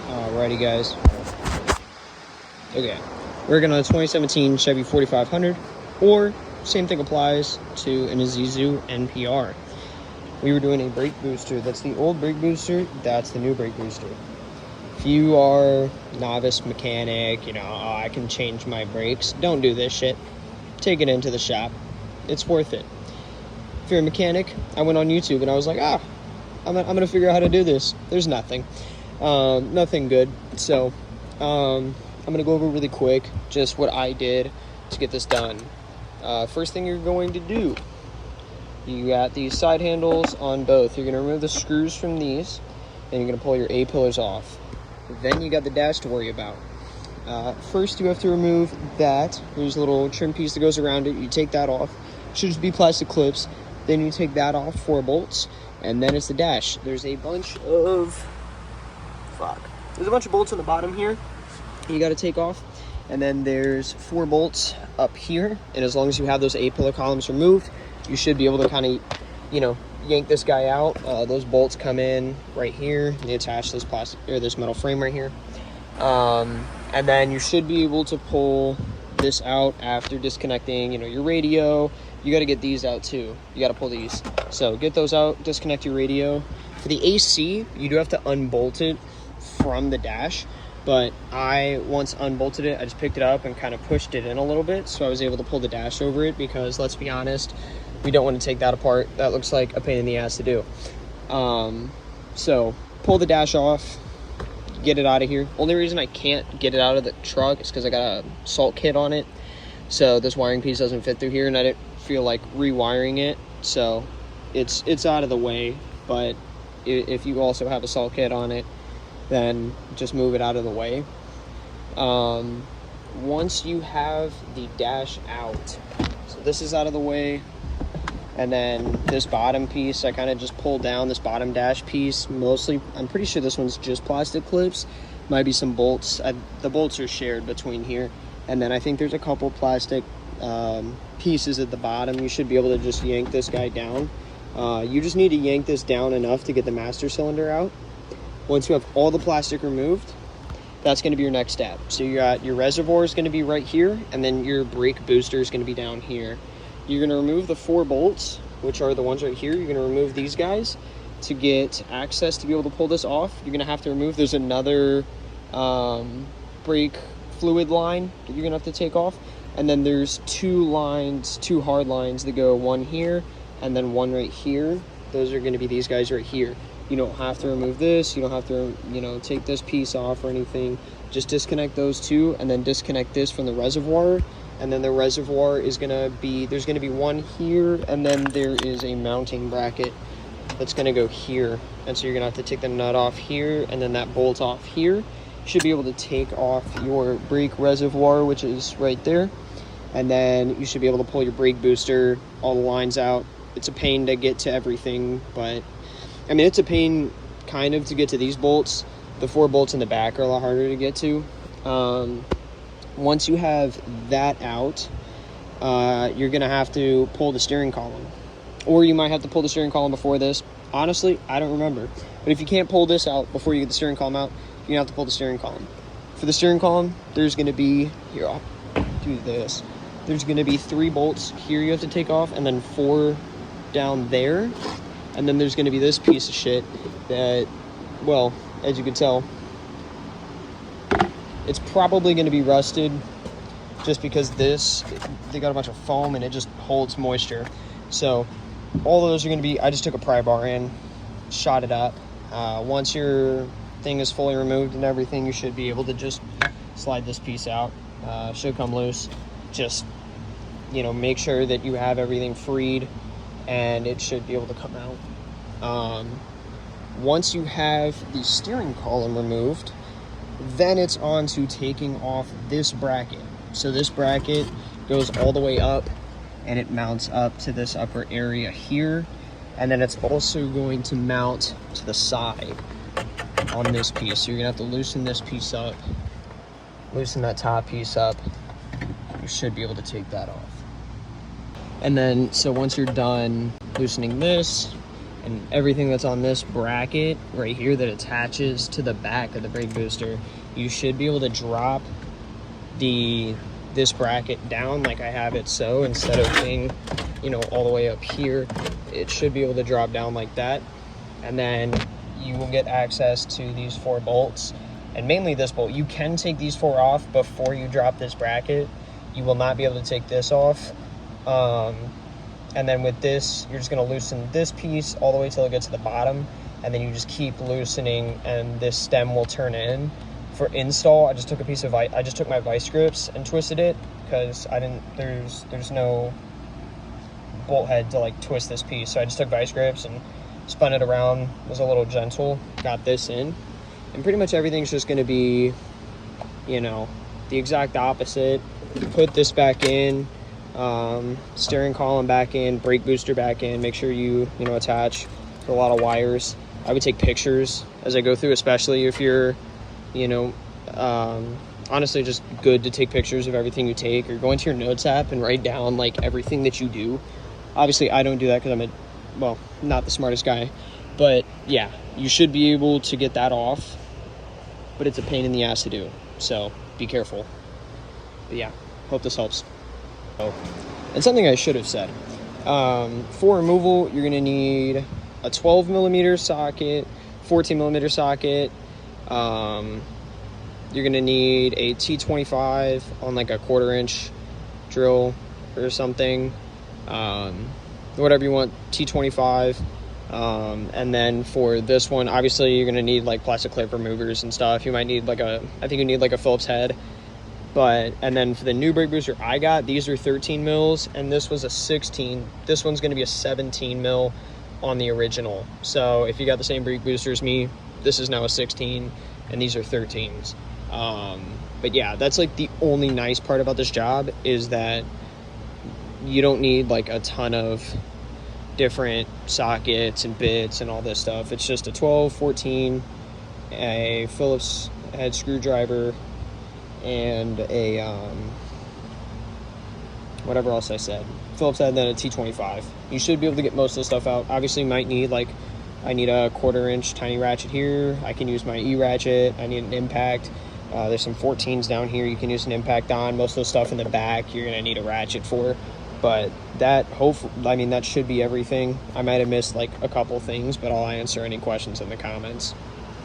Alrighty, guys. Okay, we're working on a 2017 Chevy 4500, or same thing applies to an Isuzu NPR. We were doing a brake booster. That's the old brake booster. That's the new brake booster. If you are novice mechanic, I can change my brakes. Don't do this shit. Take it into the shop. It's worth it. If you're a mechanic, I went on YouTube and I was like, I'm gonna figure out how to do this. There's nothing good. So I'm gonna go over really quick just what I did to get this done. First thing you're going to do, you got these side handles on both. You're gonna remove the screws from these, and you're gonna pull your A-pillars off. Then you got the dash to worry about. First, you have to remove that. There's a little trim piece that goes around it. You take that off. Should just be plastic clips. Then you take that off, 4 bolts, and then it's the dash. There's a bunch of bolts on the bottom here you got to take off, and then there's 4 bolts up here. And as long as you have those A-pillar columns removed, you should be able to kind of, yank this guy out. Those bolts come in right here. They attach this this metal frame right here, and then you should be able to pull this out after disconnecting, your radio. You got to get these out too. You got to pull these. So get those out, disconnect your radio. For the AC, you do have to unbolt it from the dash, but I once unbolted it. I just picked it up and kind of pushed it in a little bit, so I was able to pull the dash over it, because let's be honest, we don't want to take that apart. That looks like a pain in the ass to do. So pull the dash off, get it out of here. Only reason I can't get it out of the truck is because I got a salt kit on it, so this wiring piece doesn't fit through here, and I didn't feel like rewiring it, so it's out of the way. But if you also have a salt kit on it, then just move it out of the way. Once you have the dash out, so this is out of the way, and then this bottom piece, I kind of just pulled down this bottom dash piece. Mostly, I'm pretty sure this one's just plastic clips. Might be some bolts. The bolts are shared between here, and then I think there's a couple plastic pieces at the bottom. You should be able to just yank this guy down. You just need to yank this down enough to get the master cylinder out. Once you have all the plastic removed, that's going to be your next step. So you got your reservoir is going to be right here, and then your brake booster is going to be down here. You're going to remove the 4 bolts, which are the ones right here. You're going to remove these guys to get access to be able to pull this off. You're going to have to remove, there's another brake fluid line that you're going to have to take off. And then there's 2 hard lines that go, one here and then one right here. Those are going to be these guys right here. You don't have to remove this. You don't have to, take this piece off or anything. Just disconnect those 2, and then disconnect this from the reservoir. And then the reservoir is going to be, there's going to be one here, and then there is a mounting bracket that's going to go here. And so you're going to have to take the nut off here, and then that bolt off here. You should be able to take off your brake reservoir, which is right there. And then you should be able to pull your brake booster, all the lines out. It's a pain to get to everything, but it's a pain kind of to get to these bolts. The 4 bolts in the back are a lot harder to get to. Once you have that out, you're gonna have to pull the steering column, or you might have to pull the steering column before this. Honestly, I don't remember, but if you can't pull this out before you get the steering column out, you're gonna have to pull the steering column. For the steering column, there's gonna be, here, I'll do this. There's gonna be 3 bolts here you have to take off, and then 4 down there. And then there's going to be this piece of shit that, well, as you can tell, it's probably going to be rusted, just because they got a bunch of foam and it just holds moisture. So all those are going to be, I just took a pry bar in, shot it up. Once your thing is fully removed and everything, you should be able to just slide this piece out. Should come loose. Just, make sure that you have everything freed, and it should be able to come out. Once you have the steering column removed, then it's on to taking off this bracket. So this bracket goes all the way up, and it mounts up to this upper area here, and then it's also going to mount to the side on this piece. So you're gonna have to loosen this piece up, loosen that top piece up. You should be able to take that off. And then, so once you're done loosening this, And everything that's on this bracket right here that attaches to the back of the brake booster, you should be able to drop this bracket down like I have it. So instead of being, you know, all the way up here, it should be able to drop down like that. And then you will get access to these 4 bolts, and mainly this bolt. You can take these 4 off before you drop this bracket. You will not be able to take this off. And then with this, you're just going to loosen this piece all the way till it gets to the bottom, and then you just keep loosening, and this stem will turn in. For install, I just took my vice grips and twisted it, because there's no bolt head to like twist this piece. So I just took vice grips and spun it around, was a little gentle, got this in, and pretty much everything's just going to be, you know, the exact opposite. Put this back in, steering column back in, brake booster back in. Make sure you know, attach a lot of wires. I would take pictures as I go through, especially if you're, you know, honestly, just good to take pictures of everything you take, or go into your notes app and write down like everything that you do. Obviously, I don't do that because I'm not the smartest guy, but yeah, you should be able to get that off, but it's a pain in the ass to do, so be careful. But yeah, hope this helps. Oh, and something I should have said, for removal, you're gonna need a 12 millimeter socket, 14 millimeter socket. You're gonna need a T25 on like a 1/4 inch drill or something, whatever you want, T25. And then for this one, obviously you're gonna need like plastic clip removers and stuff. You might need I think you need like a Phillips head. And then for the new brake booster I got, these are 13 mils, and this was a 16. This one's gonna be a 17 mil on the original. So if you got the same brake booster as me, this is now a 16, and these are 13s. But yeah, that's like the only nice part about this job, is that you don't need like a ton of different sockets and bits and all this stuff. It's just a 12, 14, a Phillips head screwdriver, and a whatever else I said, Phillips head, and then a T25. You should be able to get most of the stuff out. Obviously you might need I need a 1/4 inch tiny ratchet here. I can use my E-ratchet. I need an impact. There's some 14s down here you can use an impact on. Most of the stuff in the back you're gonna need a ratchet for. But that that should be everything. I might have missed like a couple things, but I'll answer any questions in the comments.